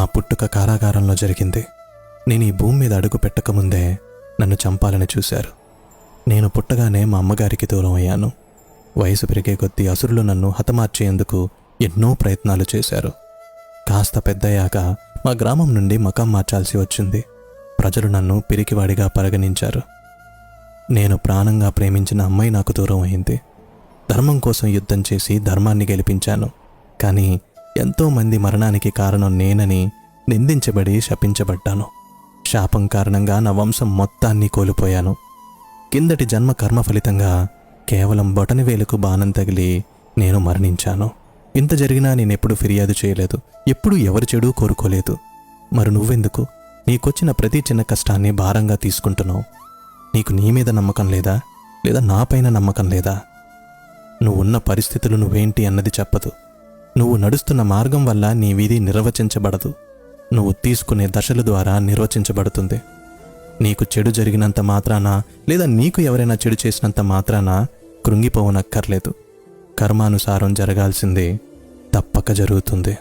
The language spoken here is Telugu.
నా పుట్టుక కారాగారంలో జరిగింది. నేను ఈ భూమి మీద అడుగు పెట్టకముందే నన్ను చంపాలని చూశారు. నేను పుట్టగానే మా అమ్మగారికి దూరం అయ్యాను. వయసు పెరిగే కొద్దీ అసురులు నన్ను హతమార్చేందుకు ఎన్నో ప్రయత్నాలు చేశారు. కాస్త పెద్దయ్యాక మా గ్రామం నుండి మకాం మార్చాల్సి వచ్చింది. ప్రజలు నన్ను పిరికివాడిగా పరిగణించారు. నేను ప్రాణంగా ప్రేమించిన అమ్మాయి నాకు దూరం అయింది. ధర్మం కోసం యుద్ధం చేసి ధర్మాన్ని గెలిపించాను. కానీ ఎంతోమంది మరణానికి కారణం నేనని నిందించబడి శపించబడ్డాను. శాపం కారణంగా నా వంశం మొత్తాన్ని కోల్పోయాను. కిందటి జన్మ కర్మ ఫలితంగా కేవలం బొటనవేలుకు బాణం తగిలి నేను మరణించాను. ఇంత జరిగినా నేనెప్పుడు ఫిర్యాదు చేయలేదు. ఎప్పుడూ ఎవరి చెడు కోరుకోలేదు. మరి నువ్వెందుకు నీకొచ్చిన ప్రతి చిన్న కష్టాన్ని భారంగా తీసుకుంటున్నావు? నీకు నీ మీద నమ్మకం లేదా? లేదా నాపైన నమ్మకం లేదా? నువ్వున్న పరిస్థితులు నువ్వేంటి అన్నది చెప్పదు. నువ్వు నడుస్తున్న మార్గం వల్ల నీ విధి నిర్వచించబడదు. నువ్వు తీసుకునే దశల ద్వారా నిర్వచించబడుతుంది. నీకు చెడు జరిగినంత మాత్రాన లేదా నీకు ఎవరైనా చెడు చేసినంత మాత్రాన కృంగిపోవనక్కర్లేదు. కర్మానుసారం జరగాల్సింది తప్పక జరుగుతుంది.